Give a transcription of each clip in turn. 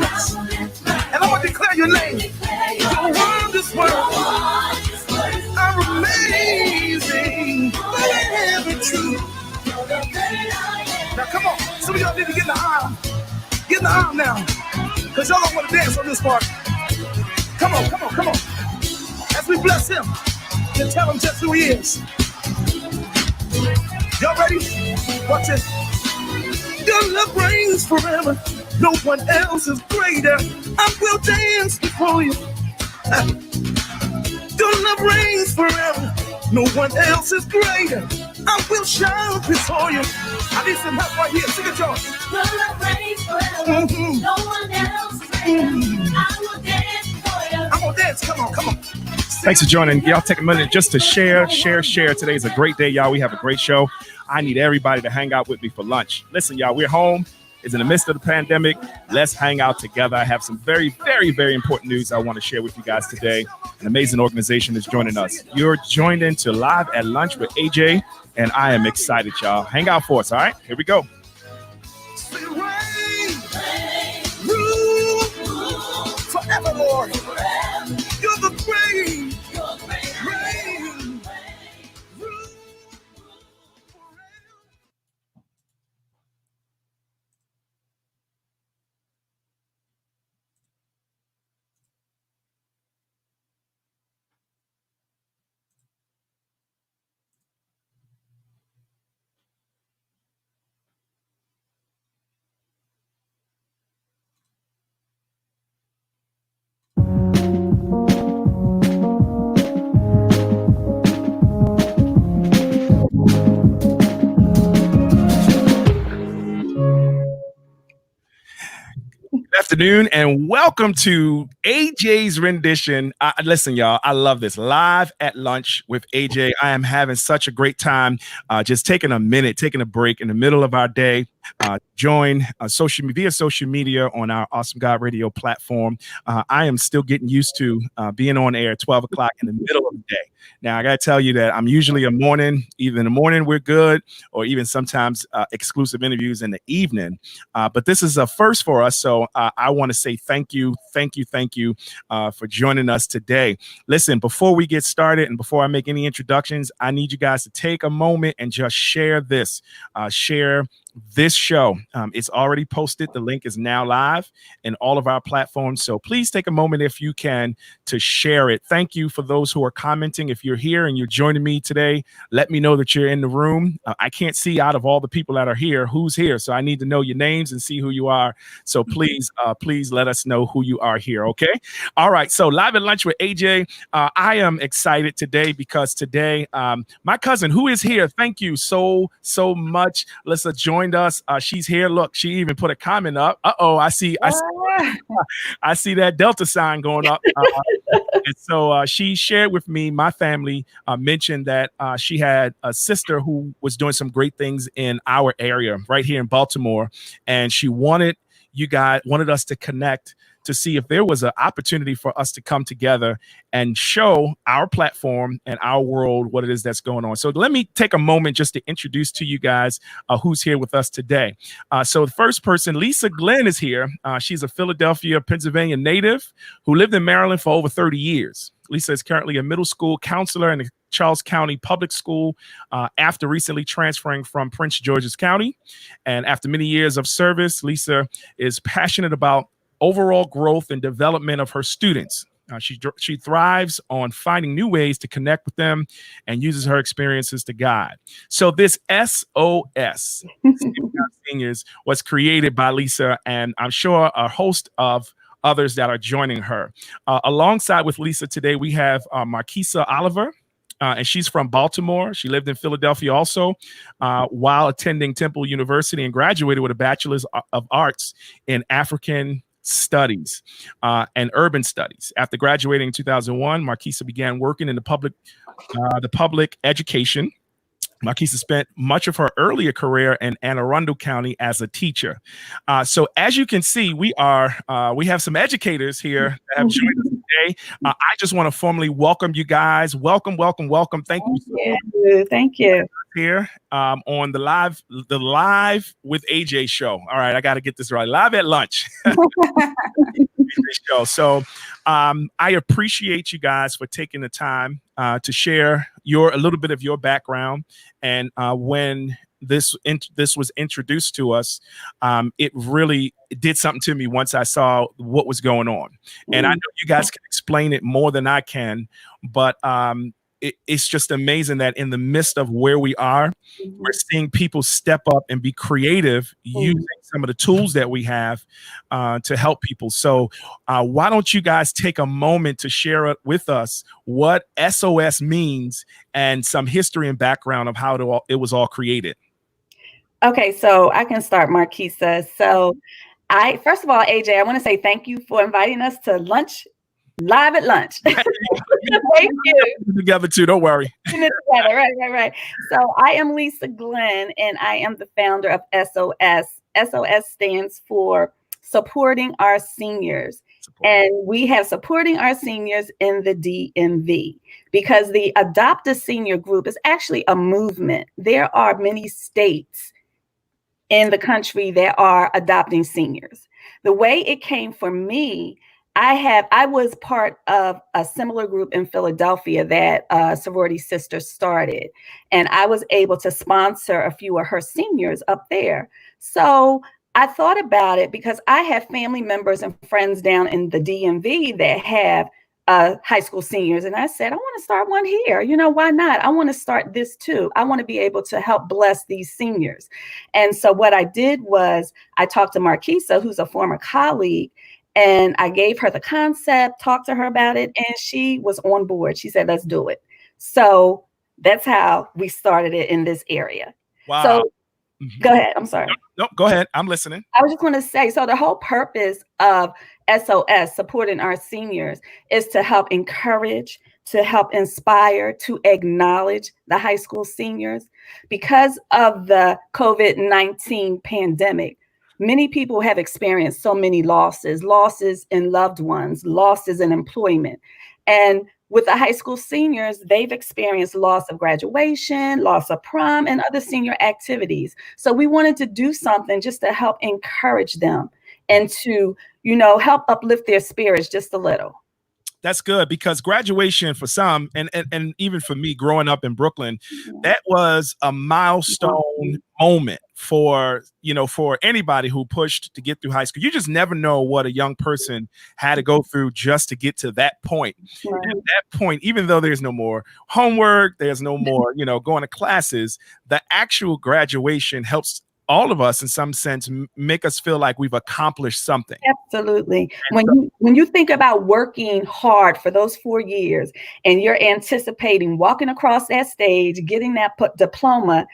faithfulness. And I'm going to declare your name. Your wondrous works are amazing. Forever true. Now come on. Some of y'all need to get in the aisle. Get in the aisle now. Because y'all don't want to dance on this part. Come on, come on, come on. As we bless him and tell him just who he is. Y'all ready? Watch it. Your love reigns forever. No one else is greater. I will dance before you. Your love reigns forever. No one else is greater. I will shout before you. I need some help right here. Sing it, y'all. Your love reigns forever. No one else is greater. I will dance before you. I'm gonna dance. Come on, come on. Thanks for joining. Y'all take a minute just to share. Today is a great day, y'all. We have a great show. I need everybody to hang out with me for lunch. Listen, y'all, we're home. It's in the midst of the pandemic. Let's hang out together. I have some very, very, very important news I want to share with you guys today. An amazing organization is joining us. You're joined into Live at Lunch with AJ, and I am excited, y'all. Hang out for us, all right? Here we go. Forever, Lord. You're the great. Afternoon and welcome to AJ's rendition. Listen, y'all, I love this. Live at Lunch with AJ. I am having such a great time. Just taking a minute, taking a break in the middle of our day. Join via social media on our Awesome God Radio platform. I am still getting used to being on air at 12 o'clock in the middle of the day. Now, I got to tell you that I'm usually either in the morning we're good, or even sometimes exclusive interviews in the evening. But this is a first for us. So I want to say thank you for joining us today. Listen, before we get started and before I make any introductions, I need you guys to take a moment and just share this. Share this show. It's already posted. The link is now live in all of our platforms. So please take a moment, if you can, to share it. Thank you for those who are commenting. If you're here and you're joining me today, let me know that you're in the room. I can't see out of all the people that are here who's here. So I need to know your names and see who you are. So please let us know who you are here. Okay. All right. So Live at Lunch with AJ. I am excited today because today my cousin who is here. Thank you so much. Let's join us. She's here. Look, she even put a comment up. I see that Delta sign going up. And so she shared with me, my family mentioned that she had a sister who was doing some great things in our area right here in Baltimore. And she wanted us to connect to see if there was an opportunity for us to come together and show our platform and our world what it is that's going on. So let me take a moment just to introduce to you guys who's here with us today. So the first person, Lisa Glenn, is here. She's a Philadelphia, Pennsylvania native who lived in Maryland for over 30 years. Lisa is currently a middle school counselor in the Charles County Public School after recently transferring from Prince George's County. And after many years of service, Lisa is passionate about overall growth and development of her students. She thrives on finding new ways to connect with them and uses her experiences to guide. So this S.O.S. Seniors was created by Lisa, and I'm sure a host of others that are joining her. Alongside with Lisa today, we have Markesa Oliver. And she's from Baltimore. She lived in Philadelphia also while attending Temple University and graduated with a Bachelor's of Arts in African Studies and Urban Studies. After graduating in 2001, Markesa began working in the public education. Markesa spent much of her earlier career in Anne Arundel County as a teacher. So as you can see, we have some educators here that have joined us. today. I just want to formally welcome you guys. Welcome, welcome, welcome. Thank you. Thank you. Here on the live with AJ show. All right, I got to get this right. Live at lunch. Show. So I appreciate you guys for taking the time to share a little bit of your background. And when this was introduced to us, it really did something to me once I saw what was going on. And I know you guys can explain it more than I can, but it's just amazing that in the midst of where we are, we're seeing people step up and be creative using some of the tools that we have to help people. So why don't you guys take a moment to share with us what SOS means and some history and background of how it was all created? Okay, so I can start, Markesa. So first of all, AJ, I want to say thank you for inviting us to lunch. Live at lunch. Thank you. Together too, don't worry. Right. So I am Lisa Glenn, and I am the founder of S.O.S. S.O.S. stands for Supporting Our Seniors. And we have Supporting Our Seniors in the DMV, because the Adopt a Senior group is actually a movement. There are many states in the country that are adopting seniors. The way it came for me, I was part of a similar group in Philadelphia that sorority sister started, and I was able to sponsor a few of her seniors up there. So I thought about it because I have family members and friends down in the DMV that have high school seniors. And I said, I want to start one here. Why not? I want to start this too. I want to be able to help bless these seniors. And so what I did was I talked to Markesa, who's a former colleague, and I gave her the concept, talked to her about it, and she was on board. She said, let's do it. So that's how we started it in this area. Wow. So go ahead. I'm sorry. No, go ahead. I'm listening. I was just going to say, so the whole purpose of SOS, Supporting Our Seniors, is to help encourage, to help inspire, to acknowledge the high school seniors. Because of the COVID-19 pandemic, many people have experienced so many losses in loved ones, losses in employment. And with the high school seniors, they've experienced loss of graduation, loss of prom, and other senior activities. So we wanted to do something just to help encourage them and to, help uplift their spirits just a little. That's good, because graduation for some, and even for me growing up in Brooklyn, that was a milestone moment for anybody who pushed to get through high school. You just never know what a young person had to go through just to get to that point. Right. And at that point, even though there's no more homework, there's no more, going to classes, the actual graduation helps all of us in some sense make us feel like we've accomplished something. Absolutely. When you think about working hard for those 4 years and you're anticipating walking across that stage, getting that diploma,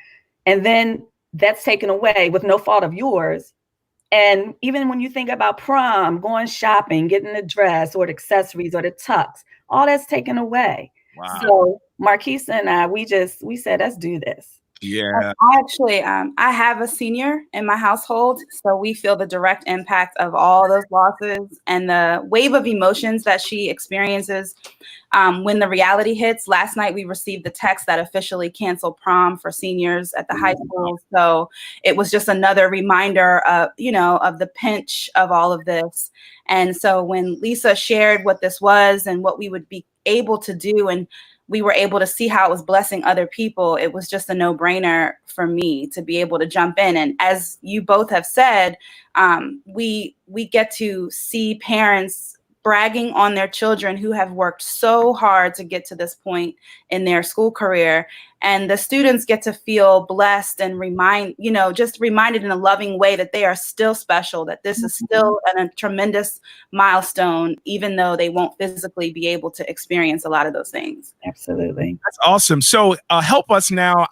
and then that's taken away with no fault of yours. And even when you think about prom, going shopping, getting the dress or the accessories or the tux, all that's taken away. Wow. So Markesa and I, we said, let's do this. Yeah. I have a senior in my household, so we feel the direct impact of all those losses and the wave of emotions that she experiences when the reality hits. Last night, we received the text that officially canceled prom for seniors at the high school. So it was just another reminder of the pinch of all of this. And so when Lisa shared what this was and what we would be able to do, and we were able to see how it was blessing other people, it was just a no-brainer for me to be able to jump in. And as you both have said, we get to see parents bragging on their children who have worked so hard to get to this point in their school career. And the students get to feel blessed and just reminded in a loving way that they are still special, that this is still a tremendous milestone, even though they won't physically be able to experience a lot of those things. Absolutely. That's awesome. So help us now.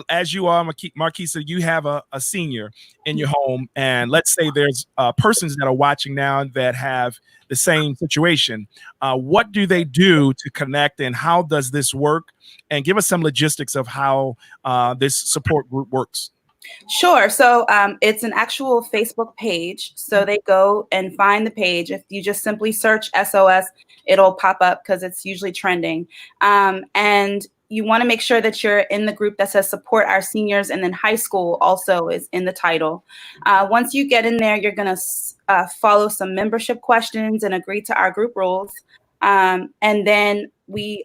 As you are, Markesa, you have a senior in your home, and let's say there's persons that are watching now that have the same situation. What do they do to connect, and how does this work? And give us some logistics of how this support group works. Sure. So it's an actual Facebook page. So they go and find the page. If you just simply search SOS, it'll pop up because it's usually trending. And you want to make sure that you're in the group that says support our seniors, and then high school also is in the title. Once you get in there, you're going to follow some membership questions and agree to our group rules. And then the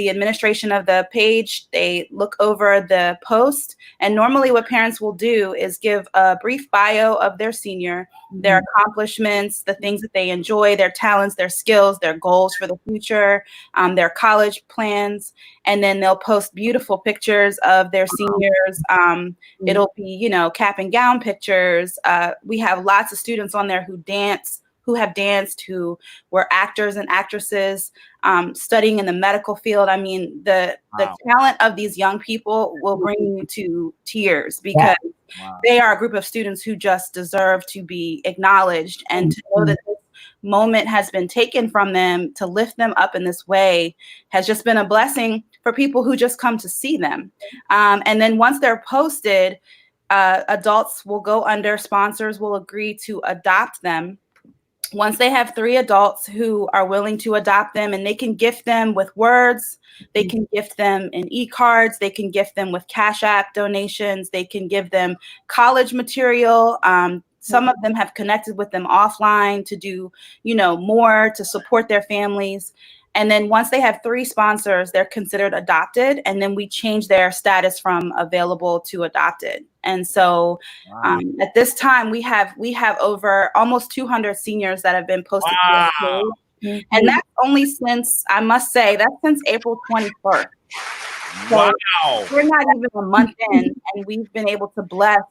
administration of the page, they look over the post, and normally what parents will do is give a brief bio of their senior, their accomplishments, the things that they enjoy, their talents, their skills, their goals for the future, their college plans, and then they'll post beautiful pictures of their seniors. It'll be, you know, cap and gown pictures. We have lots of students on there who have danced, who were actors and actresses, studying in the medical field. I mean, the talent of these young people will bring you to tears, because they are a group of students who just deserve to be acknowledged, and to know that this moment has been taken from them to lift them up in this way has just been a blessing for people who just come to see them. And then once they're posted, adults will go under, sponsors will agree to adopt them. Once they have 3 adults who are willing to adopt them, and they can gift them with words, they can gift them in e-cards, they can gift them with Cash App donations, they can give them college material. Some of them have connected with them offline to do, you know, more to support their families. And then once they have 3 sponsors, they're considered adopted. And then we change their status from available to adopted. And so at this time, we have over almost 200 seniors that have been posted to the page. And that's only since, I must say, that's since April 21st. So we're not even a month in, and we've been able to bless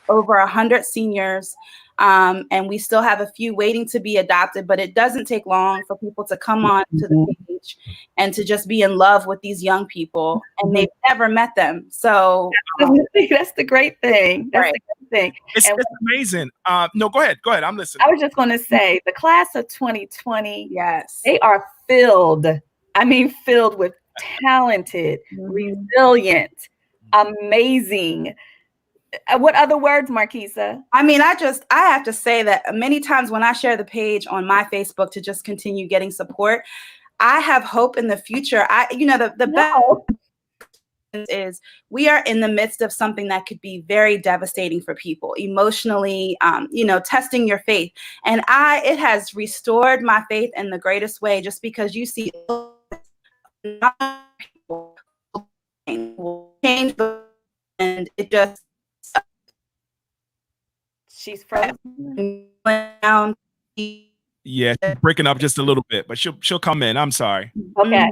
over 100 seniors. And we still have a few waiting to be adopted, but it doesn't take long for people to come on to the page and to just be in love with these young people, and they've never met them. So that's the great thing. That's the great thing. It's amazing. No, go ahead. I'm listening. I was just going to say, the class of 2020, yes, they are filled with talented, resilient, amazing. What other words, Markesa? I mean, I have to say that many times when I share the page on my Facebook to just continue getting support, I have hope in the future. The best is we are in the midst of something that could be very devastating for people emotionally, testing your faith. And it has restored my faith in the greatest way, just because you see people will change, and it just, she's frozen. Yeah, she's breaking up just a little bit, but she'll come in. I'm sorry. Okay.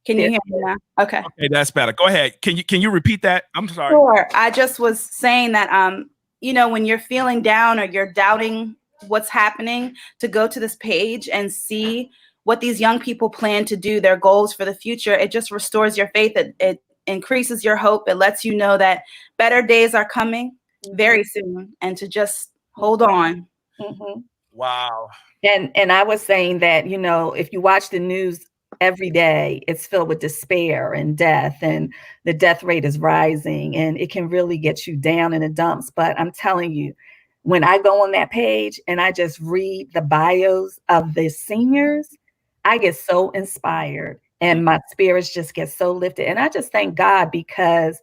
Can you hear me now? Okay, that's better. Go ahead. Can you repeat that? I'm sorry. Sure. I just was saying that when you're feeling down or you're doubting what's happening, to go to this page and see what these young people plan to do, their goals for the future, it just restores your faith. It increases your hope. It lets you know that better days are coming very soon, and to just hold on. Wow. And I was saying that, if you watch the news every day, it's filled with despair and death, and the death rate is rising, and it can really get you down in the dumps. But I'm telling you, when I go on that page and I just read the bios of the seniors, I get so inspired, and my spirits just get so lifted. And I just thank God, because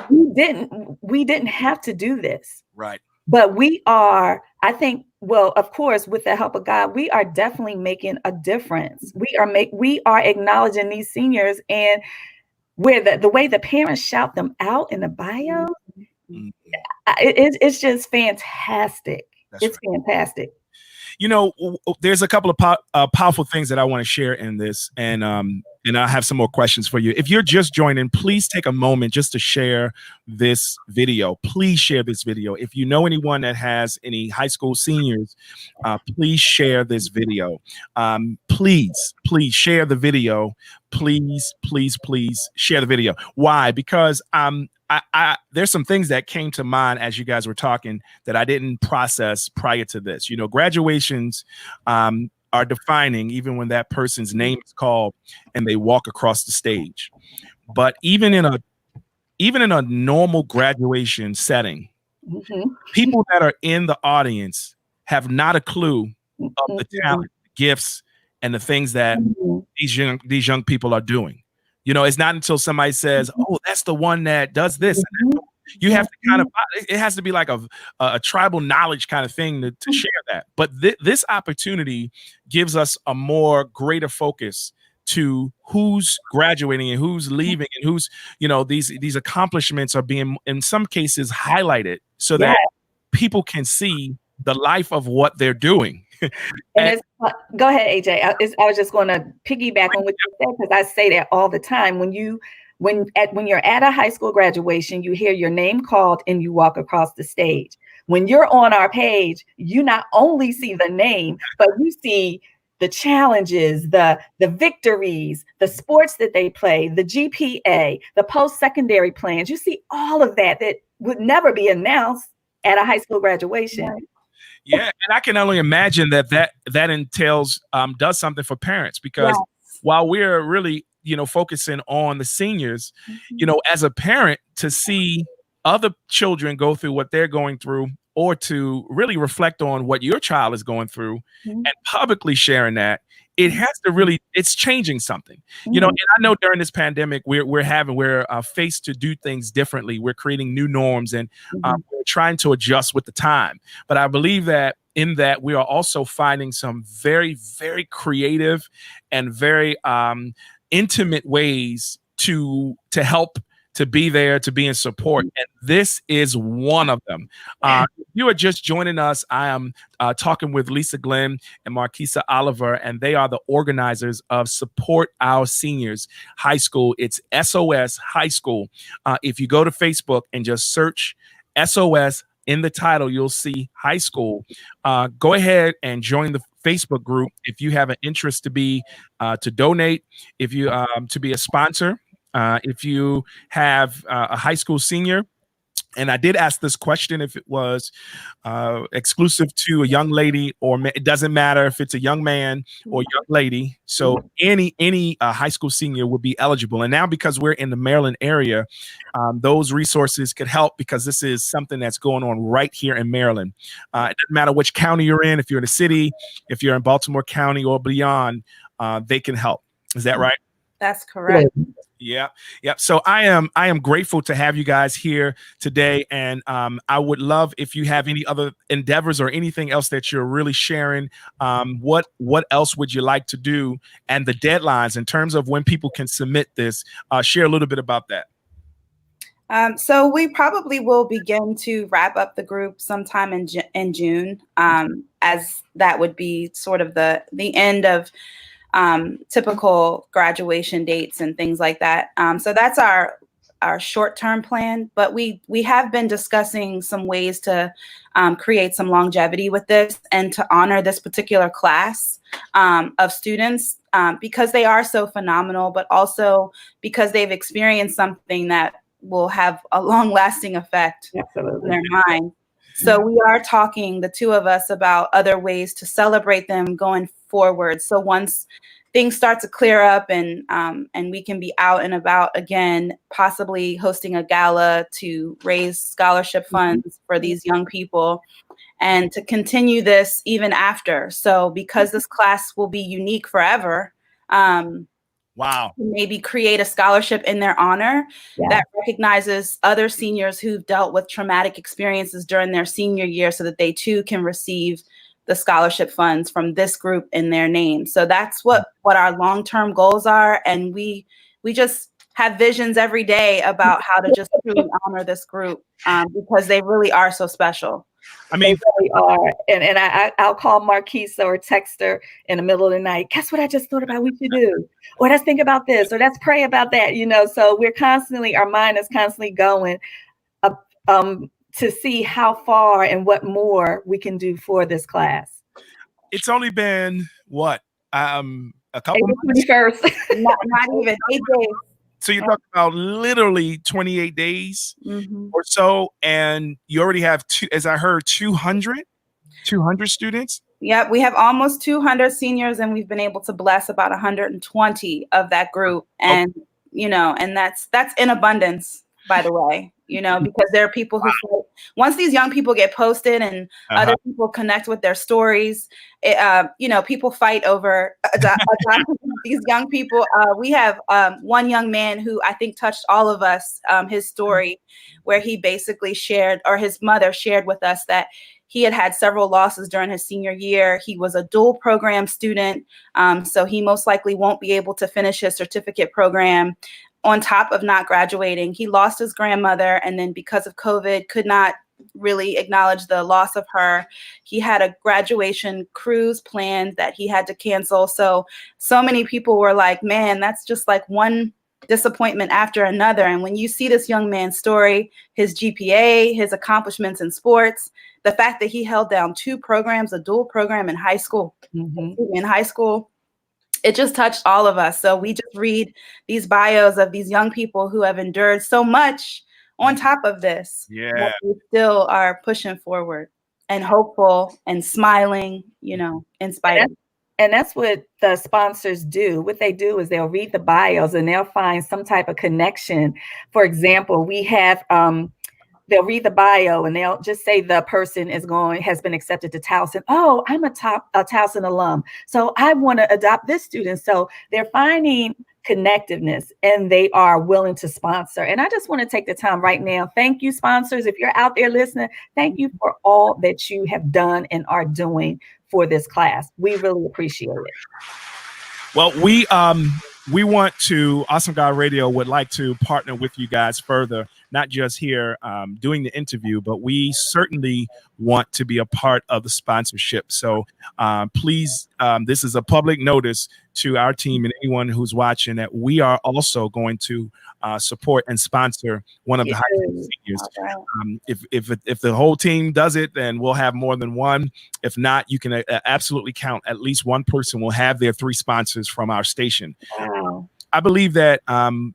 we didn't have to do this. Right. But we are, I think, well, of course, with the help of God, we are definitely making a difference. We are acknowledging these seniors, and where the way the parents shout them out in the bio, it's just fantastic. It's fantastic. There's a couple of powerful things that I want to share in this, and I have some more questions for you. If you're just joining, please take a moment just to share this video. Please share this video. If you know anyone that has any high school seniors, please share this video. Please share the video. Please share the video. Why? Because there's some things that came to mind as you guys were talking that I didn't process prior to this. Graduations are defining, even when that person's name is called and they walk across the stage. But even in a even in a normal graduation setting, people that are in the audience have not a clue of the talent, gifts, and the things that these young people are doing. You know, it's not until somebody says, "Oh, that's the one that does this." You have to kind of, it has to be like a tribal knowledge kind of thing to share that. But this opportunity gives us a more greater focus to who's graduating and who's leaving and who's, you know, these accomplishments are being, in some cases, highlighted so that people can see the life of what they're doing. And it's, go ahead, AJ. I was just going to piggyback on what you said, because I say that all the time. When you're at a high school graduation, you hear your name called and you walk across the stage. When you're on our page, you not only see the name, but you see the challenges, the victories, the sports that they play, the GPA, the post-secondary plans. You see all of that would never be announced at a high school graduation. Right. Yeah, and I can only imagine that entails does something for parents, because while we're really, you know, focusing on the seniors, you know, as a parent, to see other children go through what they're going through, or to really reflect on what your child is going through and publicly sharing that, it has to really, it's changing something, you know. And I know during this pandemic, we're faced to do things differently. We're creating new norms, and we're trying to adjust with the time. But I believe that in that we are also finding some very, very creative and very intimate ways to help, to be there, to be in support. And this is one of them. If you are just joining us, I am talking with Lisa Glenn and Markesa Oliver, and they are the organizers of Support Our Seniors High School. It's S.O.S. High School. If you go to Facebook and just search S.O.S. in the title, you'll see high school. Go ahead and join the Facebook group if you have an interest to donate, if you to be a sponsor. If you have a high school senior, and I did ask this question if it was exclusive to a young lady, or it doesn't matter if it's a young man or young lady. So any high school senior would be eligible. And now, because we're in the Maryland area, those resources could help, because this is something that's going on right here in Maryland. It doesn't matter which county you're in. If you're in a city, if you're in Baltimore County or beyond, they can help. Is that right? That's correct. Yeah. So I am grateful to have you guys here today. And I would love if you have any other endeavors or anything else that you're really sharing. What else would you like to do? And the deadlines in terms of when people can submit this, share a little bit about that. So we probably will begin to wrap up the group sometime in June, as that would be sort of the end of typical graduation dates and things like that. So that's our short-term plan, but we have been discussing some ways to create some longevity with this and to honor this particular class of students, because they are so phenomenal, but also because they've experienced something that will have a long-lasting effect in their mind. So we are talking, the two of us, about other ways to celebrate them going forward. So once things start to clear up and we can be out and about again, possibly hosting a gala to raise scholarship funds for these young people, and to continue this even after. So because this class will be unique forever, maybe create a scholarship in their honor that recognizes other seniors who've dealt with traumatic experiences during their senior year, so that they too can receive the scholarship funds from this group in their name. So that's what our long-term goals are. And we just have visions every day about how to just truly honor this group, because they really are so special. I mean, they really are. And I'll call Markesa or text her in the middle of the night. Guess what I just thought about we should do? Or let's think about this, or let's pray about that, you know. So our mind is constantly going up to see how far and what more we can do for this class. It's only been what? A couple months? 21st. not even 8 days. So you're talking about literally 28 days or so, and you already have, as I heard, 200 students? Yep, we have almost 200 seniors, and we've been able to bless about 120 of that group. And, you know, and that's in abundance. by the way, because there are people who feel, once these young people get posted and other people connect with their stories, people fight over adopting these young people. We have one young man who I think touched all of us, his story, where he basically shared, or his mother shared with us, that he had several losses during his senior year. He was a dual program student, so he most likely won't be able to finish his certificate program. On top of not graduating, he lost his grandmother, and then because of COVID, could not really acknowledge the loss of her. He had a graduation cruise planned that he had to cancel. So many people were like, man, that's just like one disappointment after another. And when you see this young man's story, his GPA, his accomplishments in sports, the fact that he held down 2 programs, a dual program in high school, it just touched all of us. So we just read these bios of these young people who have endured so much on top of this. Yeah. We still are pushing forward and hopeful and smiling, in spite of. And that's what the sponsors do. What they do is they'll read the bios and they'll find some type of connection. For example, we have they'll read the bio and they'll just say the person has been accepted to Towson. Oh, I'm a Towson alum, so I want to adopt this student. So they're finding connectiveness and they are willing to sponsor. And I just want to take the time right now. Thank you, sponsors. If you're out there listening, thank you for all that you have done and are doing for this class. We really appreciate it. Well, we want to, Awesome God Radio would like to partner with you guys further, not just here doing the interview, but we certainly want to be a part of the sponsorship. So please, this is a public notice to our team and anyone who's watching that we are also going to support and sponsor one of the high school seniors. Right. If the whole team does it, then we'll have more than one. If not, you can absolutely count at least one person will have their 3 sponsors from our station. Wow. I believe that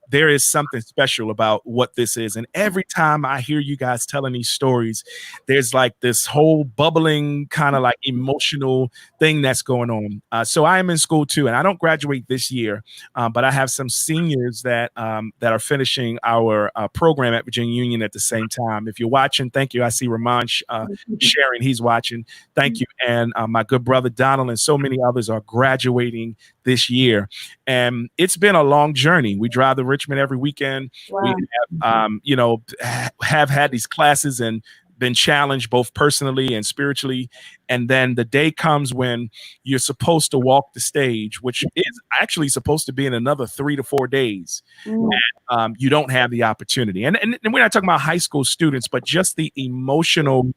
there is something special about what this is. And every time I hear you guys telling these stories, there's like this whole bubbling kind of like emotional thing that's going on. So I am in school too, and I don't graduate this year, but I have some seniors that are finishing our program at Virginia Union at the same time. If you're watching, thank you. I see Ramon sharing, he's watching. Thank you. And my good brother Donald and so many others are graduating this year. And it's been a long journey. We drive to Richmond every weekend. Wow. We have had these classes and been challenged both personally and spiritually. And then the day comes when you're supposed to walk the stage, which is actually supposed to be in another 3 to 4 days. And you don't have the opportunity. And we're not talking about high school students, but just the emotional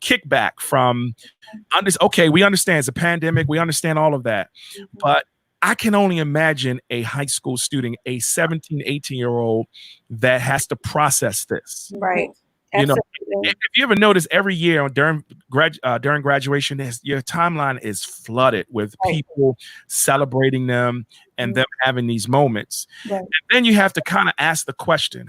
kickback from, okay, we understand it's a pandemic. We understand all of that. But I can only imagine a high school student, a 17, 18-year-old that has to process this. Right. You know, if you ever notice, every year during graduation, your timeline is flooded with people celebrating them and them having these moments. Right. And then you have to kind of ask the question,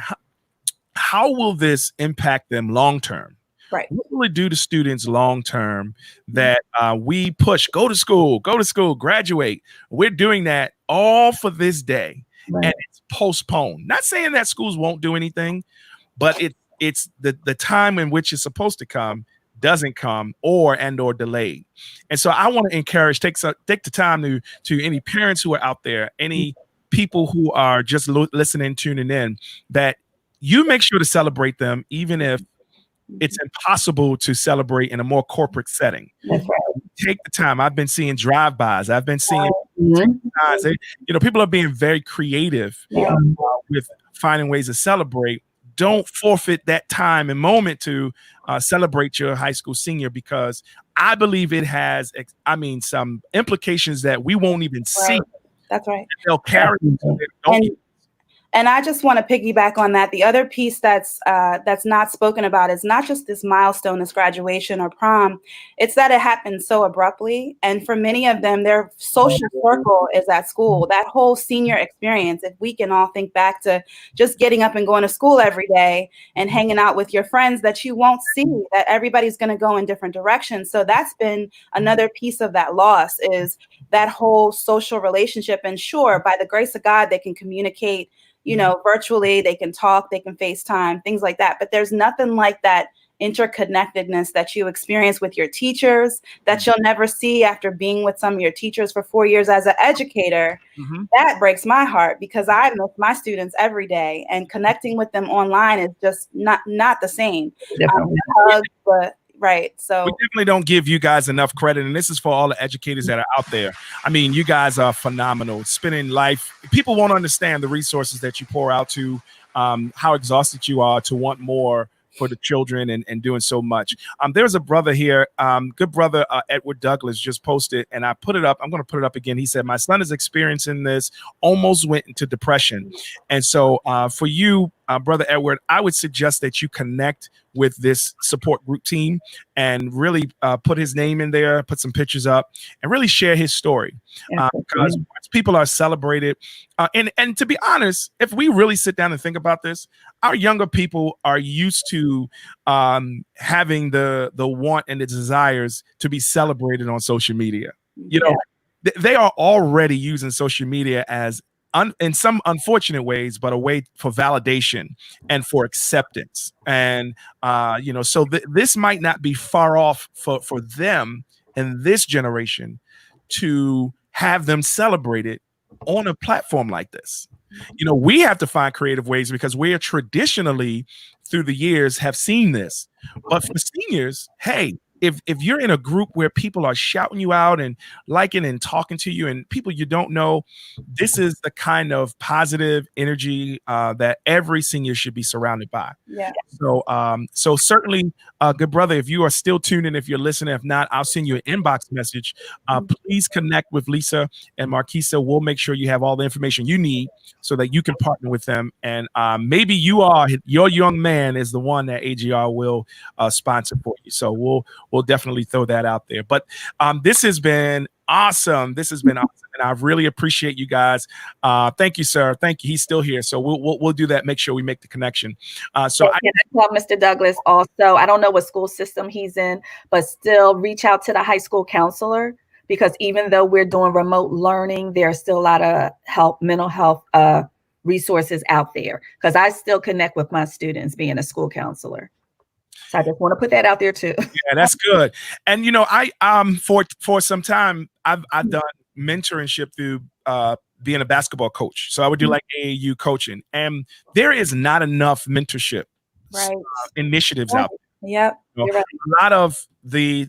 how will this impact them long term? Right. What will it do to students long term that we push, go to school, graduate? We're doing that all for this day, and it's postponed. Not saying that schools won't do anything, but it's the time in which it's supposed to come doesn't come or delayed. And so I want to encourage, take the time to any parents who are out there, any people who are just listening, tuning in, that you make sure to celebrate them, even if it's impossible to celebrate in a more corporate setting. That's right. Take the time. I've been seeing drive-bys. I've been seeing people are being very creative with finding ways to celebrate. Don't forfeit that time and moment to celebrate your high school senior, because I believe it has, some implications that we won't even see. That's right. They'll carry. And I just want to piggyback on that. The other piece that's not spoken about is not just this milestone, this graduation or prom. It's that it happened so abruptly. And for many of them, their social circle is at school. That whole senior experience, if we can all think back to just getting up and going to school every day and hanging out with your friends that you won't see, that everybody's going to go in different directions. So that's been another piece of that loss, is that whole social relationship. And sure, by the grace of God, they can communicate you know, virtually. They can talk, they can FaceTime, things like that. But there's nothing like that interconnectedness that you experience with your teachers that you'll never see after being with some of your teachers for 4 years as an educator. That breaks my heart because I miss my students every day, and connecting with them online is just not the same. Hugs, but right. So we definitely don't give you guys enough credit. And this is for all the educators that are out there. I mean, you guys are phenomenal. Spending life, people won't understand the resources that you pour out to, how exhausted you are to want more for the children and doing so much. There's a brother here, good brother, Edward Douglas just posted, and I put it up. I'm going to put it up again. He said, my son is experiencing this, almost went into depression. And so for you, Brother Edward, I would suggest that you connect with this support group team and really put his name in there, put some pictures up, and really share his story. Because once people are celebrated, and to be honest, if we really sit down and think about this, our younger people are used to having the want and the desires to be celebrated on social media. You know, they are already using social media as in some unfortunate ways, but a way for validation and for acceptance. And, you know, so this might not be far off for them in this generation to have them celebrated on a platform like this. You know, we have to find creative ways because we are traditionally through the years have seen this. But for seniors, hey, if you're in a group where people are shouting you out and liking and talking to you and people you don't know, this is the kind of positive energy that every senior should be surrounded by. Yeah. So certainly, good brother, if you are still tuned in, if you're listening, if not, I'll send you an inbox message. Please connect with Lisa and Markesa. We'll make sure you have all the information you need so that you can partner with them. And maybe your young man is the one that AGR will sponsor for you. So we'll definitely throw that out there. But this has been awesome. This has been awesome. And I really appreciate you guys. Thank you, sir. Thank you. He's still here. So we'll do that. Make sure we make the connection. So I tell Mr. Douglas also, I don't know what school system he's in, but still reach out to the high school counselor, because even though we're doing remote learning, there's still a lot of mental health resources out there, because I still connect with my students being a school counselor. So I just want to put that out there too. Yeah, that's good. And you know, I for some time I've done mentorship through being a basketball coach. So I would do like AAU coaching, and there is not enough mentorship initiatives out there. Yep. You know, a lot of the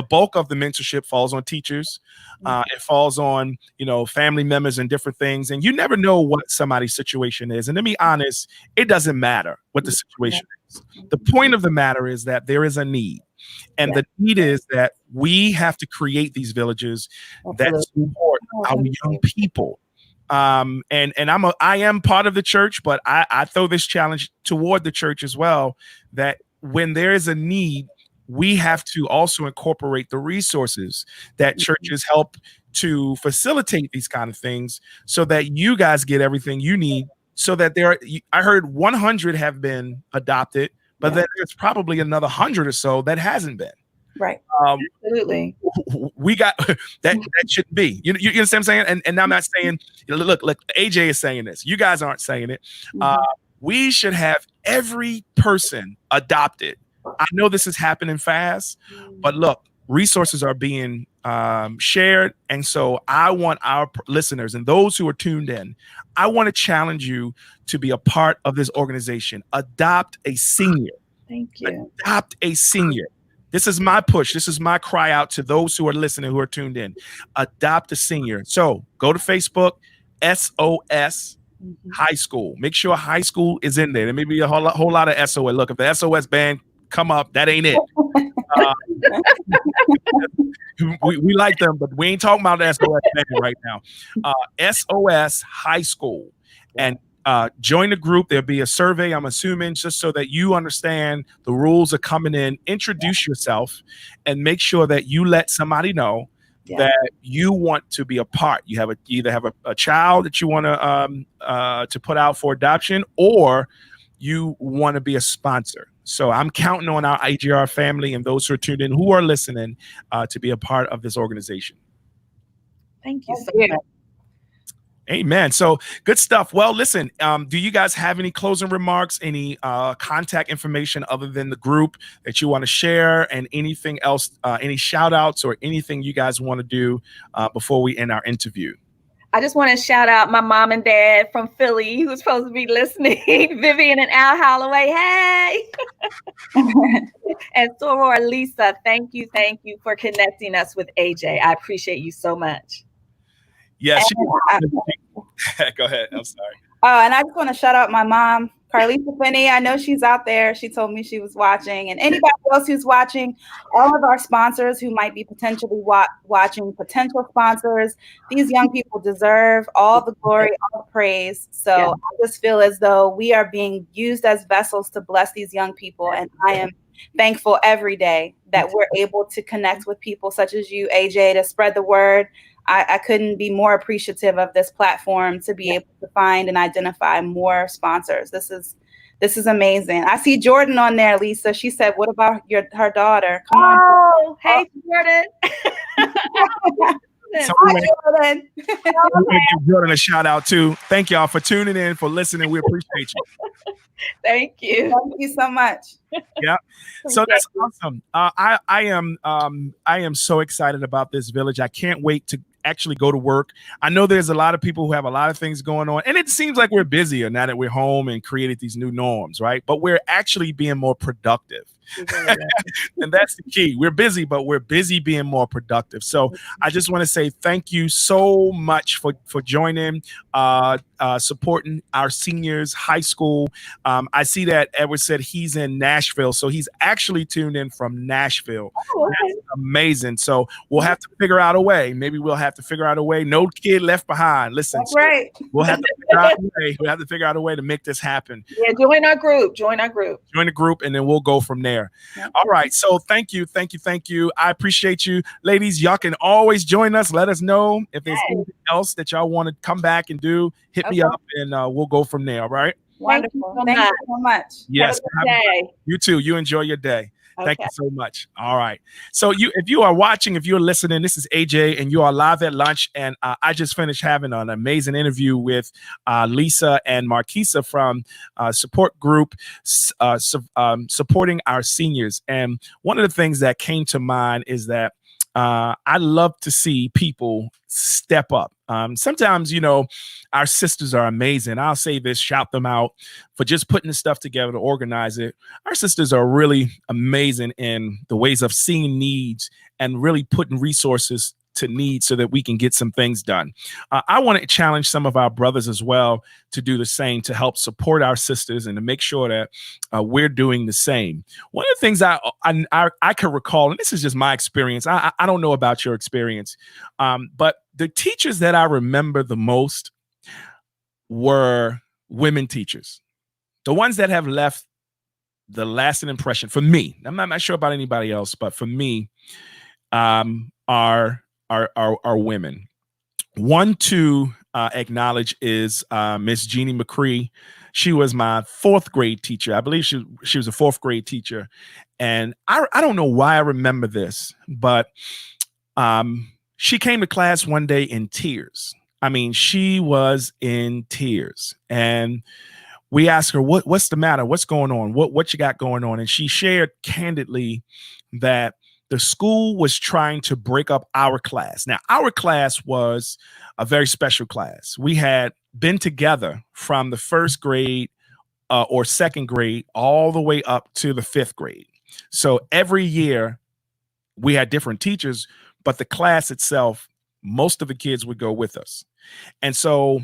bulk of the mentorship falls on teachers. It falls on, you know, family members and different things. And you never know what somebody's situation is. And to be honest, it doesn't matter what the situation is. The point of the matter is that there is a need. And the need is that we have to create these villages that support our young people. And I am part of the church, but I throw this challenge toward the church as well, that when there is a need, we have to also incorporate the resources that churches help to facilitate these kind of things, so that you guys get everything you need, so that I heard 100 have been adopted, but then there's probably another 100 or so that hasn't been. Right. Absolutely. We got that shouldn't be. You understand what I'm saying? And I'm not saying, look, AJ is saying this. You guys aren't saying it. We should have every person adopted. I know this is happening fast, but look, resources are being shared. And so I want our listeners and those who are tuned in, I want to challenge you to be a part of this organization. Adopt a senior. Thank you. Adopt a senior. This is my push. This is my cry out to those who are listening, who are tuned in. Adopt a senior. So go to Facebook, S.O.S. High School. Make sure high school is in there. There may be a whole lot of S.O.S. Look, if the S.O.S. band come up, that ain't it. We like them, but we ain't talking about the S.O.S. band right now. S.O.S. High School. And join the group. There'll be a survey, I'm assuming, just so that you understand the rules are coming in. Introduce yourself and make sure that you let somebody know that you want to be a part. You either have a child that you want to put out for adoption, or you want to be a sponsor. So I'm counting on our AGR family and those who are tuned in, who are listening, to be a part of this organization. Thank you so much. Amen. So good stuff. Well, listen, do you guys have any closing remarks, any contact information other than the group that you want to share, and anything else, any shout outs or anything you guys want to do before we end our interview? I just want to shout out my mom and dad from Philly who's supposed to be listening, Vivian and Al Holloway. Hey. And Soror Lisa, thank you for connecting us with AJ. I appreciate you so much. Yes. Go ahead. I'm sorry. Oh, and I just want to shout out my mom, Carlisa Finney. I know she's out there. She told me she was watching. And anybody else who's watching, all of our sponsors who might be potentially watching, potential sponsors, these young people deserve all the glory, all the praise. So yeah. I just feel as though we are being used as vessels to bless these young people. And I am thankful every day that we're able to connect with people such as you, AJ, to spread the word. I couldn't be more appreciative of this platform to be able to find and identify more sponsors. This is amazing. I see Jordan on there, Lisa. She said, "What about her daughter?" Come on. Hey, Jordan. So Jordan. Give Jordan a shout out too. Thank y'all for tuning in, for listening. We appreciate you. Thank you. Thank you so much. Yeah. So that's awesome. I am so excited about this village. I can't wait to actually go to work. I know there's a lot of people who have a lot of things going on, and it seems like we're busier now that we're home and created these new norms, right? But we're actually being more productive. And that's the key. We're busy, but we're busy being more productive. So I just want to say thank you so much for joining, supporting our seniors, high school. I see that Edward said he's in Nashville, so he's actually tuned in from Nashville. Oh, okay. That's amazing. So we'll have to figure out a way. Maybe we'll have to figure out a way. No kid left behind. Listen, that's right. We'll have to figure out a way. We'll have to figure out a way to make this happen. Yeah, join our group. Join the group, and then we'll go from there. Yeah. All right. So thank you. I appreciate you. Ladies, y'all can always join us. Let us know if there's anything else that y'all want to come back and do. Hit me up and we'll go from there. All right. Wonderful. Thank you so much. Yes. You too. You enjoy your day. Okay. Thank you so much. All right. So if you are watching, if you're listening, this is AJ and you are live at lunch. And I just finished having an amazing interview with Lisa and Markesa from support group supporting our seniors. And one of the things that came to mind is that I love to see people step up. Sometimes, our sisters are amazing. I'll say this, shout them out for just putting the stuff together to organize it. Our sisters are really amazing in the ways of seeing needs and really putting resources to need so that we can get some things done. I want to challenge some of our brothers as well to do the same, to help support our sisters and to make sure that we're doing the same. One of the things I can recall, and this is just my experience, I don't know about your experience, but the teachers that I remember the most were women teachers. The ones that have left the lasting impression for me. I'm not sure about anybody else, but for me, are women. One to acknowledge is Miss Jeannie McCree. She was my fourth grade teacher. I believe she was a fourth grade teacher. And I don't know why I remember this, but she came to class one day in tears. I mean, she was in tears. And we asked her, what's the matter? What's going on? What you got going on? And she shared candidly that the school was trying to break up our class. Now, our class was a very special class. We had been together from the first grade or second grade all the way up to the fifth grade. So every year we had different teachers, but the class itself, most of the kids would go with us. And so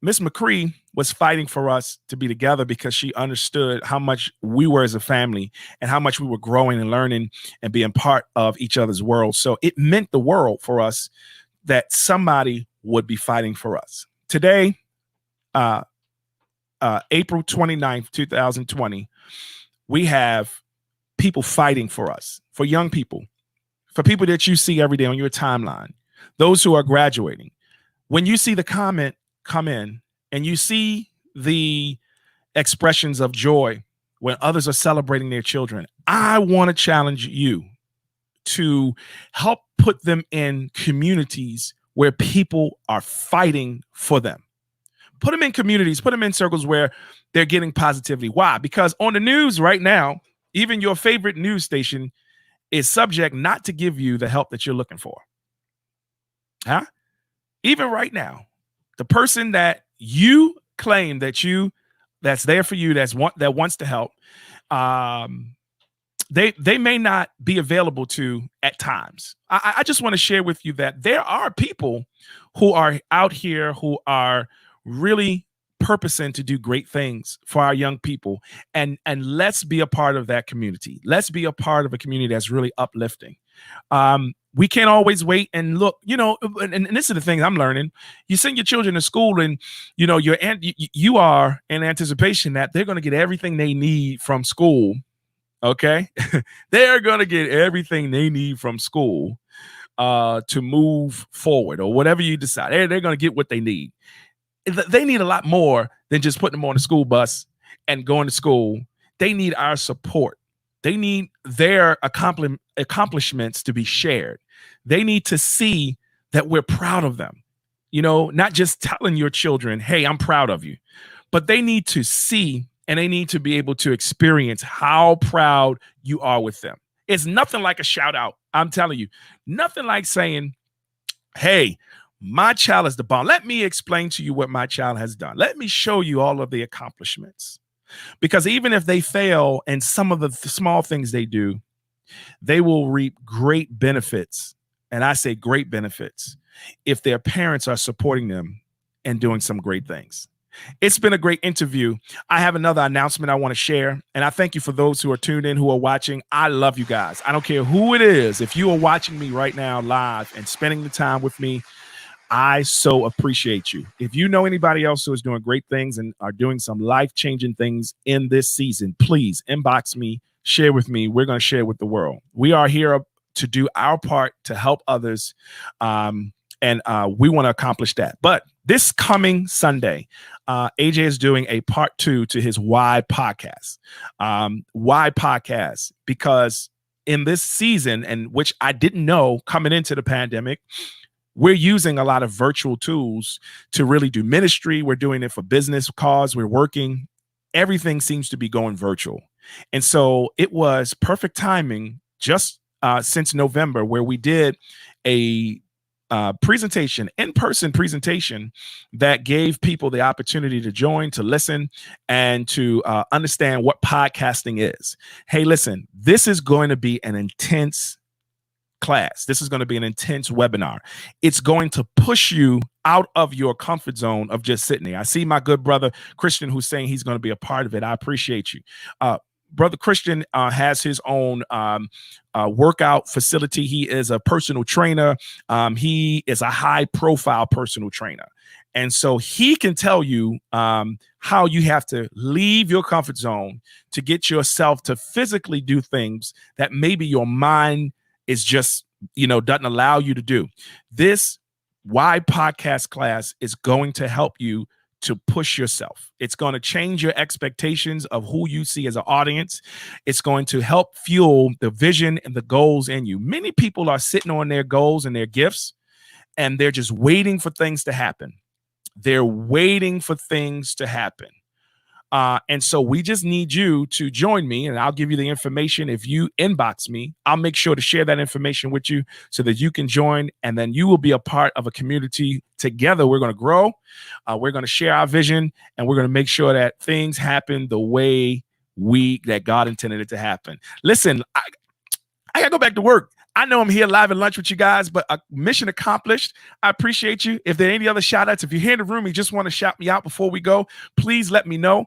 Miss McCree was fighting for us to be together because she understood how much we were as a family and how much we were growing and learning and being part of each other's world. So it meant the world for us that somebody would be fighting for us. Today, April 29th, 2020, we have people fighting for us, for young people, for people that you see every day on your timeline, those who are graduating. When you see the comment come in and you see the expressions of joy when others are celebrating their children, I want to challenge you to help put them in communities where people are fighting for them. Put them in communities, put them in circles where they're getting positivity. Why? Because on the news right now, even your favorite news station is subject not to give you the help that you're looking for. Huh? Even right now, the person that you claim that's there for you, that wants to help, they may not be available to at times. I just want to share with you that there are people who are out here who are really purposing to do great things for our young people, and let's be a part of that community. Let's be a part of a community that's really uplifting. We can't always wait and look, and this is the thing I'm learning. You send your children to school, and you are in anticipation that they're going to get everything they need from school. Okay, they're going to get everything they need from school to move forward, or whatever you decide. They're going to get what they need. They need a lot more than just putting them on a school bus and going to school. They need our support. They need their accomplishments to be shared. They need to see that we're proud of them. Not just telling your children, hey, I'm proud of you, but they need to see, and they need to be able to experience how proud you are with them. It's nothing like a shout out. I'm telling you, nothing like saying, hey, my child is the bomb. Let me explain to you what my child has done. Let me show you all of the accomplishments. Because even if they fail in some of the small things they do, they will reap great benefits. And I say great benefits if their parents are supporting them and doing some great things. It's been a great interview. I have another announcement I want to share. And I thank you for those who are tuned in, who are watching. I love you guys. I don't care who it is. If you are watching me right now live and spending the time with me, I so appreciate you. If you know anybody else who is doing great things and are doing some life-changing things in this season, please inbox me, share with me. We're going to share with the world. We are here to do our part to help others. And we want to accomplish that. But this coming Sunday, AJ is doing a part 2 to his Why podcast. Why podcast? Because in this season, and which I didn't know coming into the pandemic, we're using a lot of virtual tools to really do ministry. We're doing it for business cause. We're working. Everything seems to be going virtual. And so it was perfect timing just since November, where we did a in-person presentation that gave people the opportunity to join, to listen, and to understand what podcasting is. Hey, listen, this is going to be an intense class. This is going to be an intense webinar. It's going to push you out of your comfort zone of just sitting there. I see my good brother Christian, who's saying he's going to be a part of it. I appreciate you. Brother Christian has his own workout facility. He is a personal trainer. He is a high profile personal trainer. And so he can tell you how you have to leave your comfort zone to get yourself to physically do things that maybe your mind is just, doesn't allow you to do. This Why podcast class is going to help you to push yourself. It's going to change your expectations of who you see as an audience. It's going to help fuel the vision and the goals in you. Many people are sitting on their goals and their gifts, and they're just waiting for things to happen. They're waiting for things to happen. And so we just need you to join me, and I'll give you the information. If you inbox me, I'll make sure to share that information with you so that you can join, and then you will be a part of a community. Together, we're going to grow. We're going to share our vision, and we're going to make sure that things happen the way that God intended it to happen. Listen, I got to go back to work. I know I'm here live at lunch with you guys, but mission accomplished. I appreciate you. If there are any other shout outs, if you're here in the room, you just want to shout me out before we go, please let me know.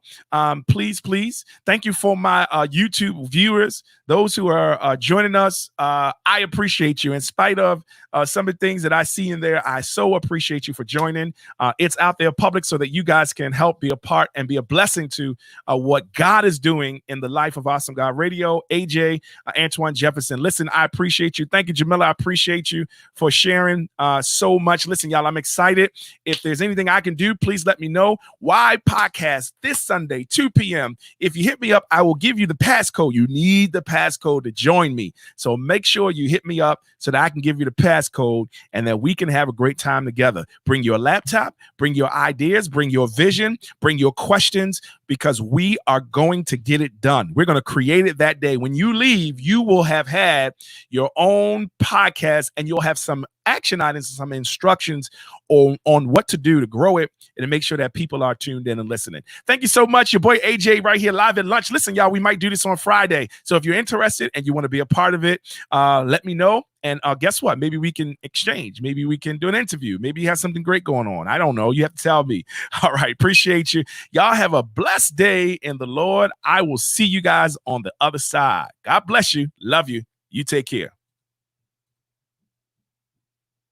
Please. Thank you for my YouTube viewers, those who are joining us. I appreciate you. In spite of some of the things that I see in there, I so appreciate you for joining. It's out there public so that you guys can help be a part and be a blessing to what God is doing in the life of Awesome God Radio. AJ, Antoine Jefferson. Listen, I appreciate you. you. Thank you, Jamila. I appreciate you for sharing so much. Listen, y'all, I'm excited. If there's anything I can do, please let me know. Why podcast this Sunday, 2 p.m. If you hit me up, I will give you the passcode. You need the passcode to join me. So make sure you hit me up so that I can give you the passcode and that we can have a great time together. Bring your laptop, bring your ideas, bring your vision, bring your questions, because we are going to get it done. We're going to create it that day. When you leave, you will have had your own podcast and you'll have some action items, some instructions on what to do to grow it and to make sure that people are tuned in and listening. Thank you so much. Your boy AJ right here live at lunch. Listen, y'all, we might do this on Friday. So if you're interested and you want to be a part of it, let me know. And guess what? Maybe we can exchange. Maybe we can do an interview. Maybe you have something great going on. I don't know. You have to tell me. All right. Appreciate you. Y'all have a blessed day in the Lord. I will see you guys on the other side. God bless you. Love you. You take care.